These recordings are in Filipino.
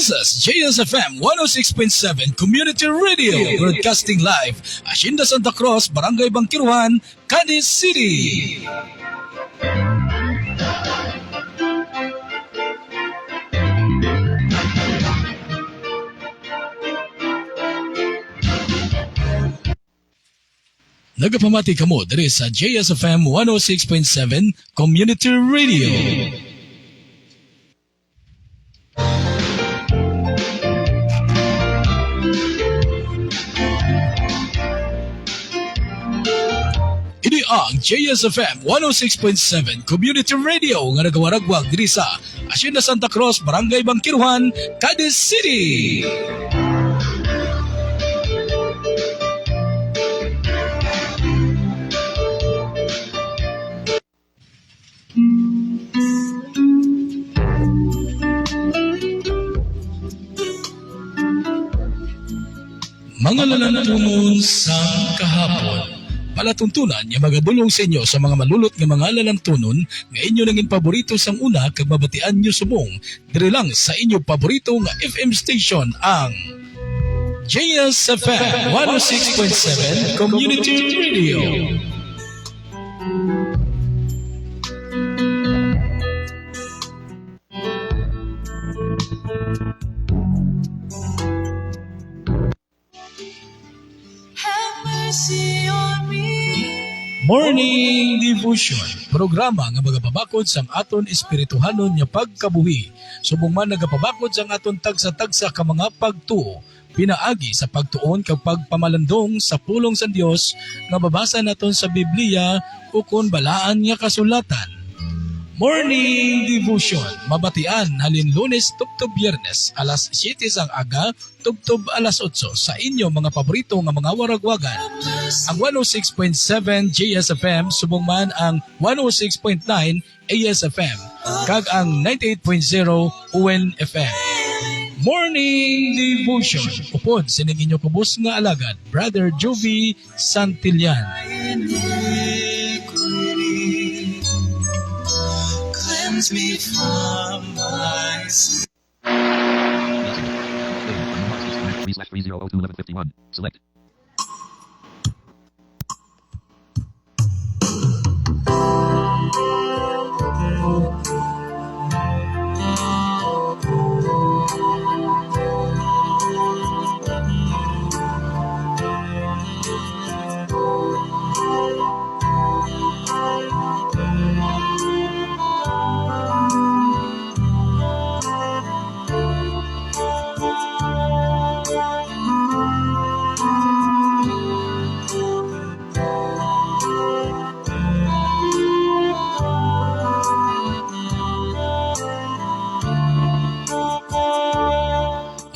This is JSFM 106.7 Community Radio, broadcasting live, Hacienda Santa Cruz, Barangay Bangkiruhan, Cadiz City. Nagapamati kamo diri sa JSFM 106.7 Community Radio. Ini ang JSFM 106.7 Community Radio nga nagawaragwag diri sa Hacienda Santa Cruz, Barangay Bangkiruhan, Cadiz City. Mga lalantunon sang kahapon, palatuntunan nga magadulong sa inyo sa mga malulot nga mga lalantunon nga inyo nangin paborito sang una kag mabatian nyo subong diri lang sa inyo paborito nga FM station ang JSFM 106.7 Community Radio. Morning Devotion, programa nga magapabakod sang aton espirituhanon nga pagkabuhi. Subong man nagapabakod sang aton tagsa-tagsa ka mga pagtuo, pinaagi sa pagtuon kag pagpamalandong sa pulong sa Dios nga babasa naton sa Biblia o kon balaan nga kasulatan. Morning Devotion, mabatian halin Lunes tubtob Biyernes, alas 7 sang aga, tubtob alas 8 sa inyo mga paborito nga mga waragwagan. Ang 106.7 JSFM, subong man ang 106.9 ASFM, kag ang 98.0 UNFM. Morning Devotion, upod sining inyo kubos nga alagad, Brother Jovi Santillan. Me from my sin. 3/30021151. Select.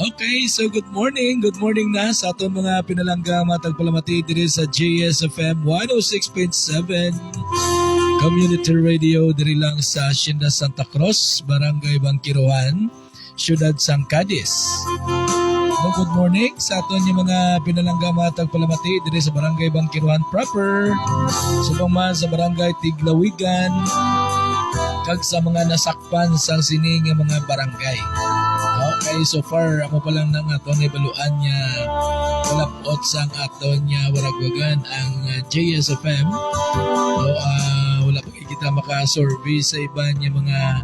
Okay, so good morning na sa aton mga pinalangga matagpalamati diri sa JSFM 106.7 Community Radio diri lang sa Hacienda Santa Cruz, Barangay Bangkiruhan, Siyudad San Cadiz. Good morning sa aton yung mga pinalangga matagpalamati diri sa Barangay Bangkiruhan proper, subong man sa Barangay Tiglawigan, kag sa mga nasakpan sa sining mga barangay. Okay, so far ako pa lang nang aton ibaluan niya kalapot sang aton niya waragwagan ang JSFM. So, wala pa kita makasurvey sa iba niya mga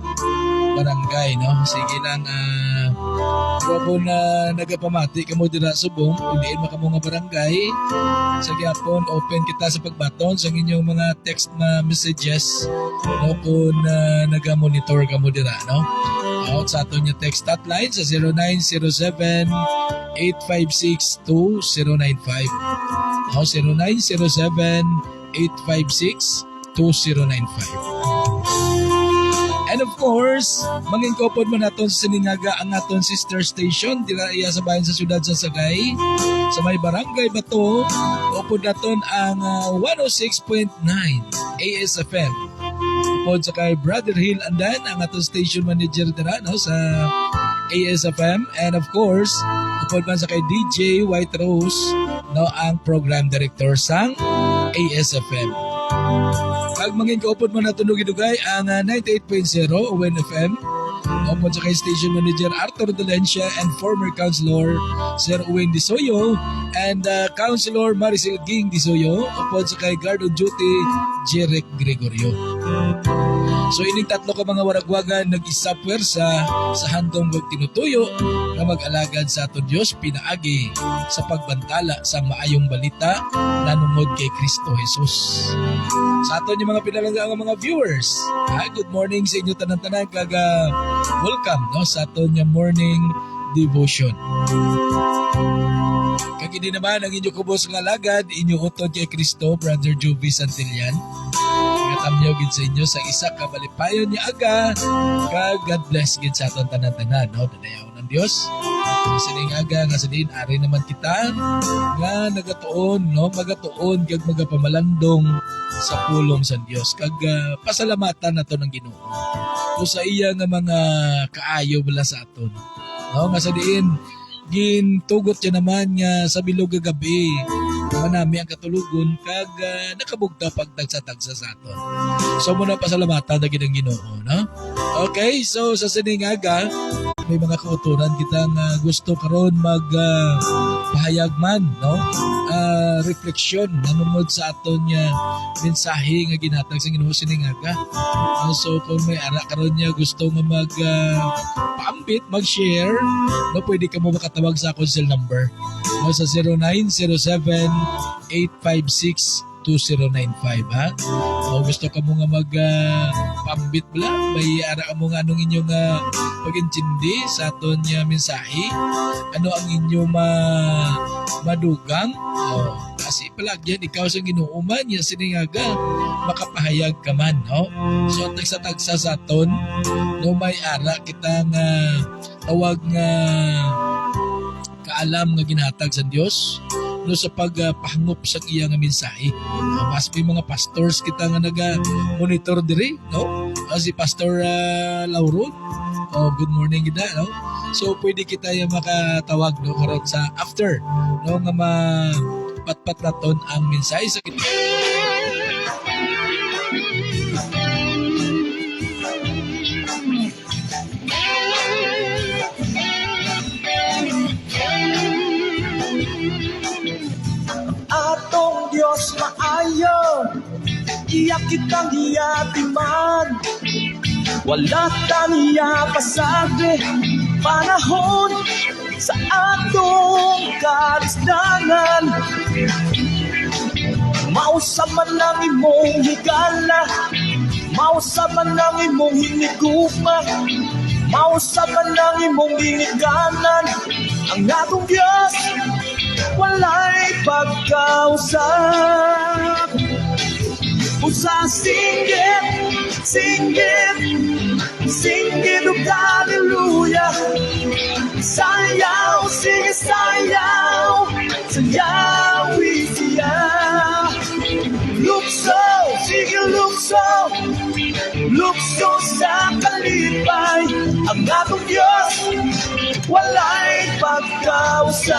barangay, no? Sige lang, ako na nagapamati kamo dira subong, uliin makamo nga barangay. Sa gyapon open kita sa pagbaton sa inyong mga text na messages, no, kung naga-monitor kamo dira, no? Out sa aton yung text hotline sa 0907-856-2095. 0907-856-2095. And of course, mangingkopod mo naton sa Siningaga ang aton sister station dira iya sa bayan sa siyudad sa Sagay, sa may Barangay Bato. Upod naton ang 106.9 ASFM. Upod sa kay Brother Hill Andan, ang aton station manager dira, no, sa ASFM. And of course, upod man sa kay DJ White Rose, no, ang program director sang ASFM. Pag mangin kaupod mo na tunugidugay ang 98.0 UNFM, o Opo sa kay Station Manager Arthur Dalencia and former Councilor Sir Owen Disoyo and Councilor Maricel Ging Disoyo. Opo sa kay Guard on Duty Jeric Gregorio. So ining tatlo ka mga waragwagan nag-isa puwersa sa handong tinutuyo na mag-alagad sa aton Diyos pinaagi sa pagbantala sa maayong balita nanungod kay Kristo Jesus. Sa aton yung mga pinalanggang mga viewers, good morning sa inyo tanan-tanan welcome no sa aton yung morning devotion. Kagini naman ang inyo kubos ng alagad, inyo utod kay Kristo, Brother Jovi Santillan. Tamyo gid sa inyo sa isa ka balipayon ni aga God bless gid sa aton tanan-tanan no dadayaw ng Dios sa sining aga nga sining ari naman kita nga nagatuon no magatuon kag magapamalandong sa pulong sa Dios kag pasalamatan nato ng Ginoo o sa iya nga mga kaayo bala sa aton no nga sa diin gintugot siya naman nga sa bilog nga gabi manami ang katulugon kag nakabugta pagtagsa-tagsa sa aton. So muna pasalamatan na ginang Ginoo, no? Okay, so sa sining aga may mga kautunan kitang gusto karon mag pahayag man, no? Refleksyon nanungod sa aton nya mensahe nga ginhatag sa Ginoo sining aga. So kung may ara karon niya gusto nga mag paambit, mag-share, no pwede ka mo makatawag sa akong cell number. No, sa 0917-856-2095 ha. O gusto ka mo nga mag pambit bala, may ara ka mo nga anong inyong pag-intindi sa aton niya mensahe. Ano ang inyong madugang? Kasi palagyan ikaw sa ginuuman niya siningaga makapahayag ka man, no? So tagsa-tagsa sa aton no may ara kitang tawag nga kaalam nga ginhatag sa Dios no sa pagpahangop sa iya nga mensahe. Mas may mga pastors kita nga naga-monitor diri, no? Si Pastor Lauron. Good morning gid no? So pwede kita yung makatawag no karon sa after no nga mapatpat naton ang mensahe sa kita. Atong Diyos maayo, iyak kitang iyatiman. Wala taniya pasabi, panahon sa atong karisdanan. Mausaman ng imong higala, mausaman ng imong hinigupa, mausaman ng imong ginikanan. Ang atong Diyos walay pagkausap. Usa singgit, singgit, singgit o hallelujah. Sayaw, sige sayaw, sayawi siya. Lukso, sige lukso, lukso sa kalipay. Ang atong Diyos walay pagkausap.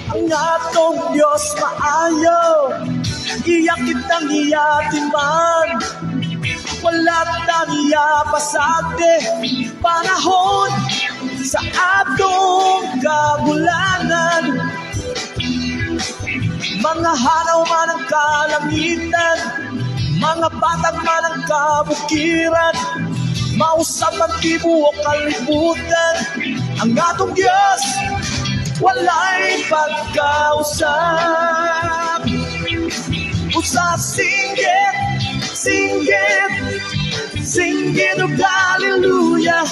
Ang atong Diyos maayo, iyak kitang iyatiman. Wala taniya pasagde, panahon sa atong kagulanan. Mga hanaw man ang kalangitan, mga batang man ang kabukiran, mausap ang tibuok kalibutan. Ang atong Diyos walay pagkausap. Usa singgit, singgit, singgit o hallelujah.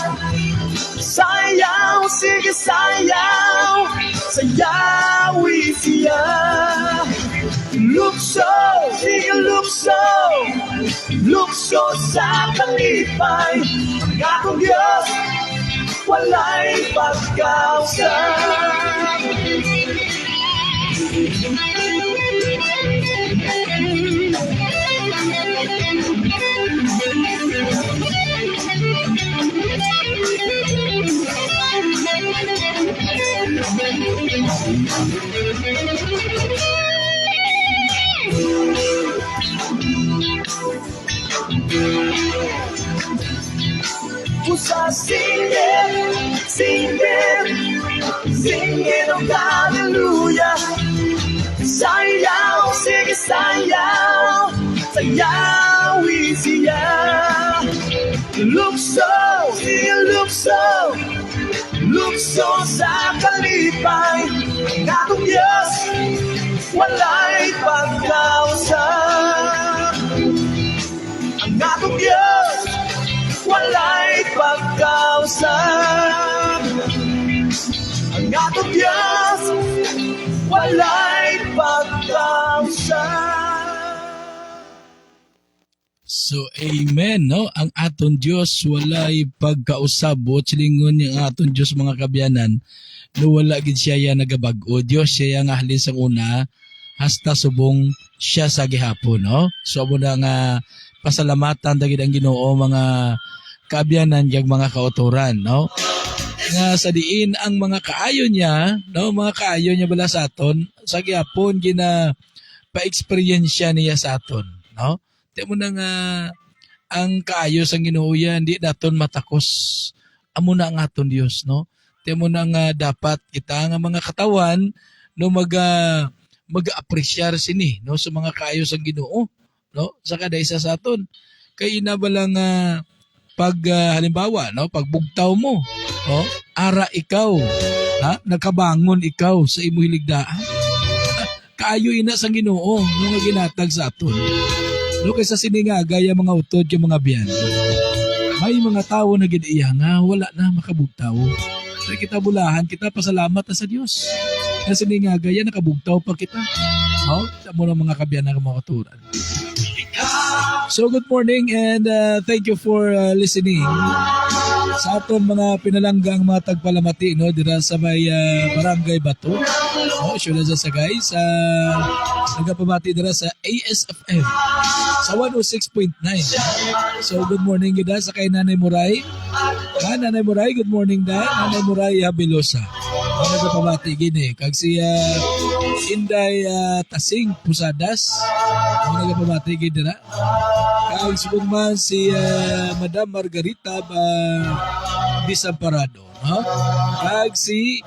Sayaw, sige sayaw, sayawi siya. Lukso, sige lukso, lukso sa kalipay. Ang atong Diyos walay pagkausap. pusa, sing it, sing it, sing it, oh hallelujah. Sayaw, sige sayaw, sayawin siya. Lukso, sige lukso sa kalipay. Ang atong Diyos, walay pagkausa. Ang atong Diyos, walay pagkausa. Ang atong Diyos, walay pagkausa. So, amen, no? Ang aton Diyos walay pagkausab o silingon yung aton Diyos mga kabyanan no wala gid siya ya nagabag-o. Diyos siya nga halin sang una hasta subong siya sa gihapon, no? So, amo na nga pasalamatan dagid ang Ginoo mga kabyanan yang mga kauturan, no? Nga sa diin ang mga kaayo niya, no? Mga kaayo niya bala sa aton sa gihapon gina pa-experience niya sa aton, no? Di mo na nga ang kaayos ang Ginoo yan, di naton matakos. Amo na ang aton Dios, no? Di mo na nga dapat kita nga mga katawan no mag-apresyar sini, no, sa mga kaayos ang Ginoo, no? Sa kada isa sa aton. Kay ina ba lang pag halimbawa, no, pagbugtaw mo, no, ara ikaw, ha? Nakabangon ikaw sa imong hiligdaan. Kaayo ina sang Ginoo no nga ginatag sa aton. No, kaysa siningaga yung mga utod, yung mga biyan. May mga tao na ginaiya nga, wala na makabugtaw. Kaya kita bulahan, kita pasalamat na sa Diyos. Na siningaga yan, nakabugtaw pa kita. No? Tamo ng mga kabiyan ng mga katuran. So, good morning and thank you for listening sa aton mga pinalanggang mga tagpalamati, no, dira sa may Barangay Bato, no, sure na sa guys, nagapamati dira sa ASFM sa 106.9. So good morning gida sa kay Nanay Muray. Nanay Muray, good morning da. Nanay Muray Habilosa, nagapamati gini kag si Inday Tasing Pusadas, nagapamati gida. Kag subong man si Madam Margarita Bisamparado, no? Kag si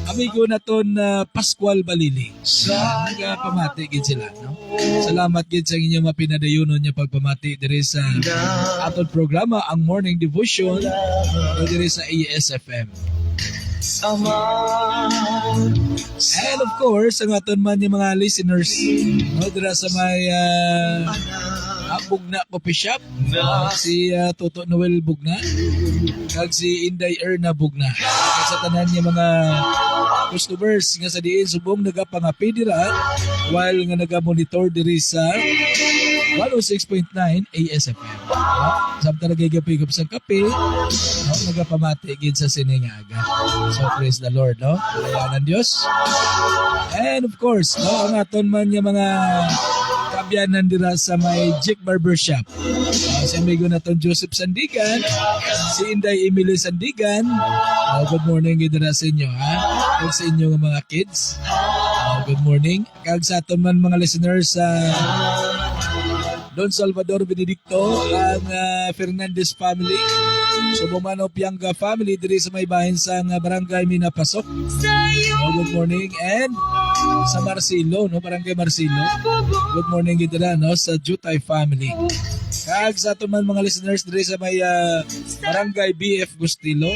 amigo naton Pascual Baliling. Pamati gid sila, no? Salamat gid sa inyong mapinadayonon niya pagpamati diri sa aton programa ang Morning Devotion diri sa ASFM. And of course, ang aton man yung mga listeners, no, dira sa may Bugna Coffee Shop, si Toto Noel Bugna, kag si Inday Erna Bugna. Kag sa tanan niya mga customers nga sa diin subong nagapangapi dira while nga naga-monitor diri sa 106.9 ASFM. Samtang nagigapigap sa kape, no, nagapamati gid sa siningaga. So praise the Lord, no? Alayan ng Diyos. And of course, no, ang aton man yung mga kabyanan dira sa may Jake Barbershop. Si amigo naton Joseph Sandigan, si Inday Emily Sandigan. Good morning gid dira sa inyo, ha? Kag sa inyo mga kids. Good morning. Kag sa aton man mga listeners sa Don Salvador Benedicto, ang Fernandez family, Subomano Pianga family diri sa may bahin sa Barangay Minapasok. Good morning. And sa Marcelo, no, Barangay Marcelo. Good morning gid dira, no, sa Jutay family. Kag sa aton man mga listeners diri sa may Barangay BF Gustilo.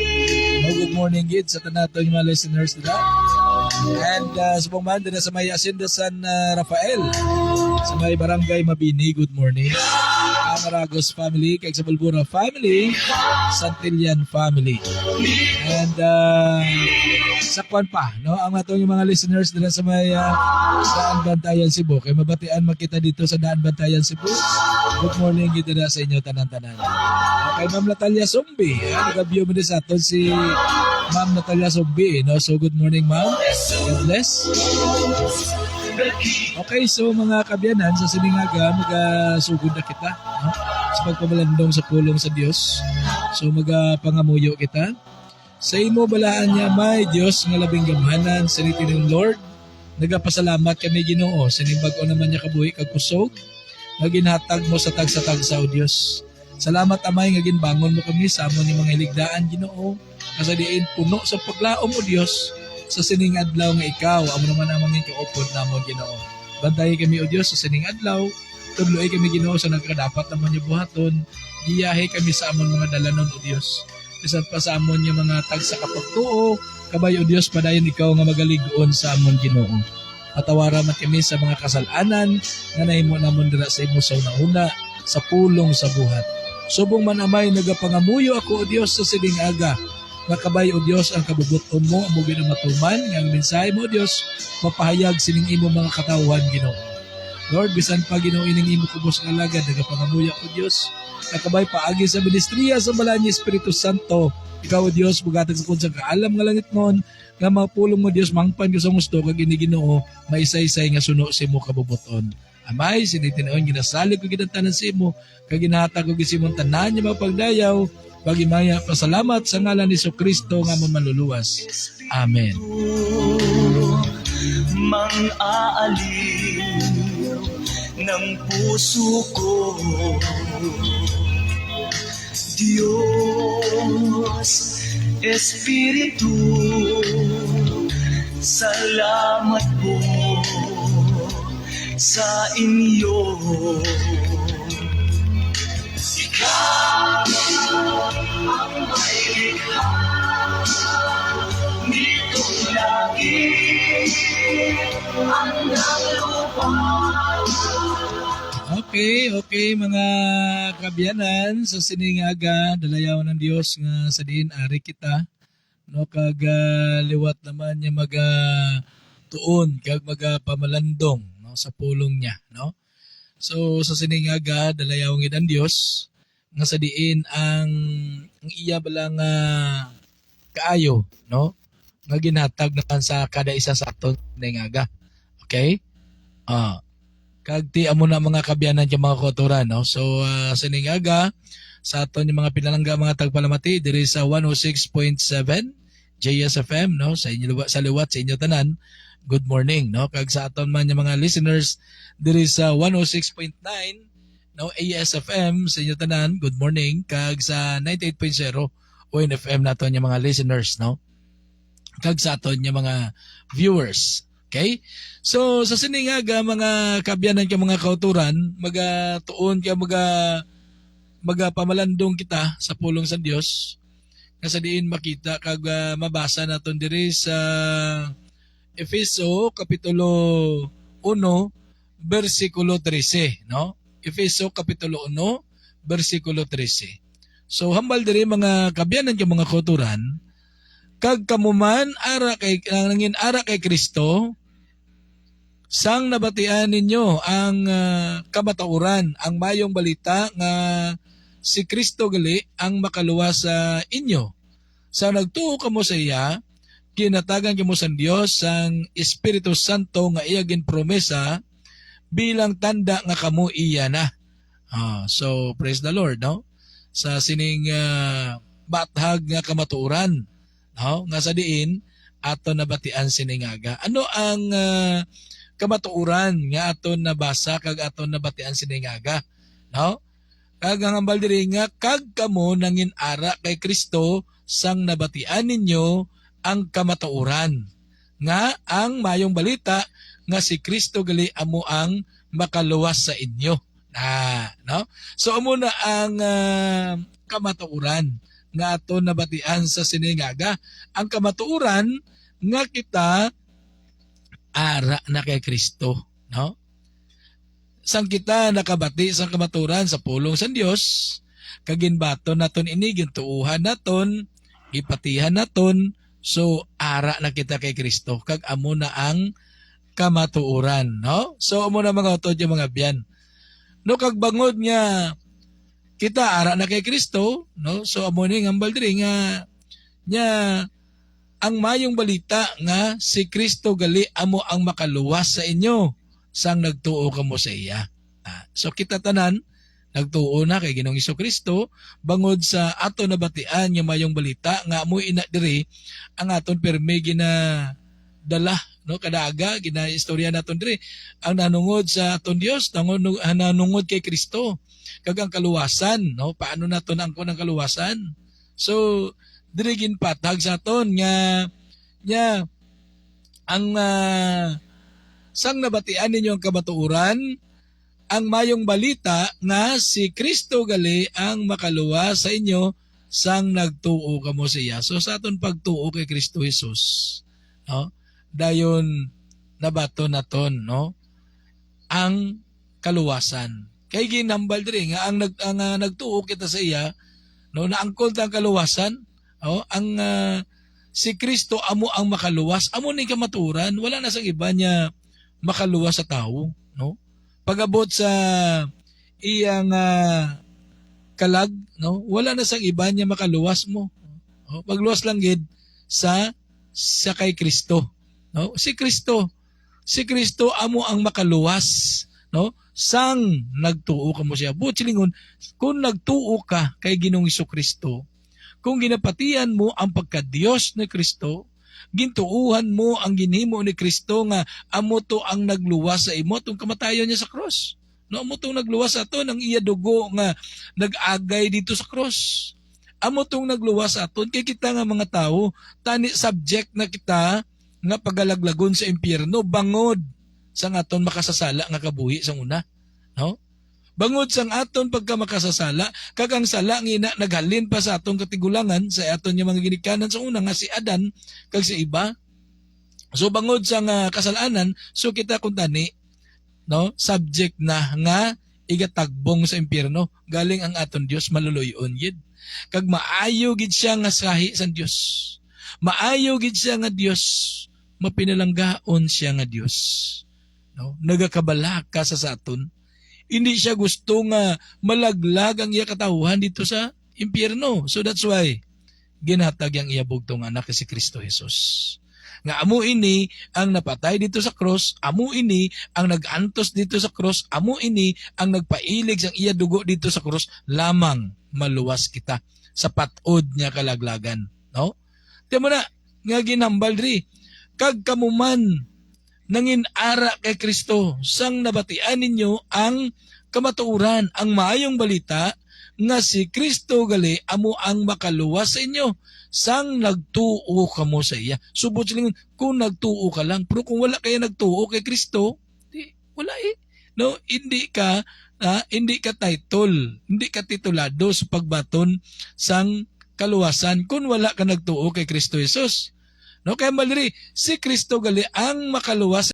No, good morning gid sa tanato yung mga listeners dira. And subong man dira sa may Hacienda San Rafael, sa may Barangay Mabini, good morning. Maragos family, kag sa Balbura family, Santillan family. And sa kwan pa, no, ang atong yung mga listeners dira sa may Daan Bantayan Cebu. Kay mabatian makita dito sa Daan Bantayan Cebu. Good morning gid dira sa inyo tanan-tanan. Kay Ma'am Natalia Sombi, nag-view mo din sa aton si Ma'am Natalia Sombi, no? So good morning, Ma'am. God bless. Okay, so mga kabyanan, sa siningaga, magasugod na kita, no? Sa pagpamalandong sa pulong sa Diyos. So magapangamuyo kita. Sa imo balaan niya, may Diyos nga labing gamhanan, saliti ng Lord. Nagapasalamat kami Ginoo, sinibag-o naman niya kabuhi kag kusog. Naginhatag mo sa tag-sa-tag sa o Diyos. Salamat Amay nga ginbangon mo kami sa amon ni mga hiligdaan Ginoo. Kasadiin puno sa paglaom mo Dios sa sining adlaw nga ikaw amo naman amang kaupod namon Ginoo. Bantayi kami o Dios sa sining adlaw. Tudloy kami Ginoo sa nagkadapat naman niyo buhaton. Giyahe kami sa amon mga dalanon o Dios. Bisan pa sa amon yung mga tag sa kapagtuo, kabay o Dios padayon ikaw nga magaligoon sa amon Ginoo. Patawara man kami sa mga kasalanan nga nahimo namon dira sa imo sa una sa pulong sa buhat. Subong man Amay nagapangamuyo ako o Dios sa sining aga. Nga kabay o Dios ang kabubuton mo amo ginamatuman nga ang mensahe mo o Dios mapahayag sining imo mga katawhan Ginoo. Lord, bisan pa Ginoo ining imo kubos nga alagad nagapangamuyo ako Dios. Nakabay paagi sa ministriya sa balaan ni Espiritu Santo. Ikaw o Dios bugatag sa kunsang kaalam nga langit noon nga mapulong mo Dios mangpan ko sa gusto kag ini Ginoo maisay-isay nga suno sa imo kabubuton. Amay, sinitinoon ginasalig ko ginantanan sa imo, kag ginahatag ko gisimong tanan niya mapagdayaw, pagimaya pasalamat sa ngalan ni Kristo nga manluluwas. Amen. Mang-aaliw ng puso ko, Diyos, Espiritu, salamat po sa inyo. Ikaw ang may likha nitong langit ang lupa. Okay mga kabyanan sa siningaga dalayaw ng Dios nga sa diin ari kita no kag liwat naman niya tuon kag pamalandong no sa pulong niya no. So sa siningaga dalayaw ngid ang Dios nga sa diin ang iya bala nga kaayo no nga ginhatag naman sa kada isa sa aton siningaga. Okay? Kag ti amo na mga kabyanan yung mga kotoran no. So siningaga sa aton yung mga pinalangga mga tagpalamati diri sa 106.7 JSFM no sa inyo sa liwat sa inyo tanan. Good morning no. Kag sa aton man yung mga listeners diri sa 106.9 no ASFM sa inyo tanan. Good morning. Kag sa 98.0 ONFM naton yung mga listeners no. Kag sa aton yung mga viewers. Okay? So, sa siningaga, mga kabyanan ka mga kauturan, magatuon ka, magapamalandong kita sa pulong sa Dios. Nga sa diin makita, kag mabasa naton diri sa Efeso, Kapitulo 1, versikulo 13. No? Efeso, Kapitulo 1, versikulo 13. So, hambal diri mga kabyanan ka mga kauturan, kag kamuman nangin ara kay Kristo sang nabatian ninyo ang kamatauran ang mayong balita nga si Kristo gali ang makaluwas sa inyo sa nagtuo kamo sa iya kinatagan kamo sa Dios sang Espiritu Santo nga iya ginpromesa bilang tanda nga kamo iya na. So praise the Lord no sa sining bathag nga kamatuoran. No, nga sa diin aton nabatian siningaga. Ano ang kamatuoran nga aton nabasa kag aton nabatian siningaga? No? Kag ang hambal diri nga kag kamo nangin ara kay Kristo sang nabatian ninyo ang kamatuoran nga ang mayong balita nga si Kristo gali amo ang makaluwas sa inyo. No? So amo na ang kamatuoran nga aton nabatian sa siningaga. Ang kamatuoran nga kita ara na kay Kristo, no? Sang kita nakabati sa kamatuoran sa pulong sa Dios, kaginbaton naton ini gintuuhan naton, gipatihan naton, so ara na kita kay Kristo kag amo na ang kamatuoran, no? So amo na mga utod yung mga biyan. No kag bangod nga kita ara na kay Kristo, no? So amo ni ngambal diri nga nya ang mayong balita nga si Kristo gali amo ang makaluwas sa inyo sang nagtuo kamo sa iya. So kita tanan nagtuo na kay Ginoong Kristo bangod sa aton nabatian nga mayong balita nga amo ina diri ang aton perme gina dala no kadaga ginaistorya naton diri ang nanungod sa aton Dios nanungod kay Kristo kag ang kaluwasan no paano naton angkon ang kaluwasan. So diri ginpatag sa aton nga ang sang nabatian ninyo ang kamatuoran ang mayong balita nga si Kristo gali ang makaluwas sa inyo sang nagtuo kamo siya. So sa aton pagtuo kay Kristo Jesus, no? Dayon nabato naton no ang kaluwasan. Kay ginambal diri nga ang nagtuo kita sa iya no naangkon ta ang kaluwasan, no? Ang si Kristo amo ang makaluwas, amo ni kamaturan, wala na sang iba niya makaluwas sa tao, no? Pagabot sa iyang kalag, no? Wala na sang iba niya makaluwas mo. No? Pagluwas lang gid sa kay Kristo, no? Si Kristo amo ang makaluwas, no? Sang nagtuo kamo siya. Butlingon, kung nagtuo ka kay Ginoong Kristo, kung ginapatian mo ang pagka-Diyos ni Kristo, gintuuhan mo ang ginhimo ni Kristo nga amo to ang nagluwas sa imo tong kamatayon niya sa cross. No, amo tong nagluwas sa aton ang iya dugo nga nag-agay dito sa cross. Amo tong nagluwas sa aton kay kita nga mga tao tani subject na kita nga pagalaglagon sa impyerno bangod sang aton makasasala nga kabuhi sang una. No? Bangod sang aton pagka makasasala, kag ang sala ngina naghalin pa sa atong katigulangan sa aton nga mga ginikanan sa una nga si Adan kag si iba. So bangod sang kasalanan, so kita kuntani no, subject na nga igatagbong sa impyerno. Galing ang aton Dios maluluyon gid. Kag maayo gid siya nga sahi sa Dios. Maayo gid siya nga Dios, mapinalanggaon siya nga Dios. No? Nagakabala ka sa aton. Hindi siya gusto nga malaglag ang iya katawhan dito sa impyerno. So that's why ginhatag yang iya bugtong anak si Kristo Jesus. Nga amo ini ang napatay dito sa cross, amo ini ang nagantos dito sa cross, amo ini ang nagpailig sang iya dugo dito sa cross lamang maluwas kita sa patod niya kalaglagan, no? Tiyan mo na nga ginambal diri kag kamuman nangin ara kay Kristo sang nabatian ninyo ang kamatuoran, ang maayong balita nga si Kristo gali amo ang makaluwas sa inyo sang nagtuo kamo sa iya. Subot silingon kung nagtuo ka lang, pero kung wala kaya nagtuo kay Kristo, di wala no, hindi ka title, hindi ka titulado sa pagbaton sang kaluwasan kung wala ka nagtuo kay Kristo Jesus. No, kaya maliri si Kristo gali ang makaluwas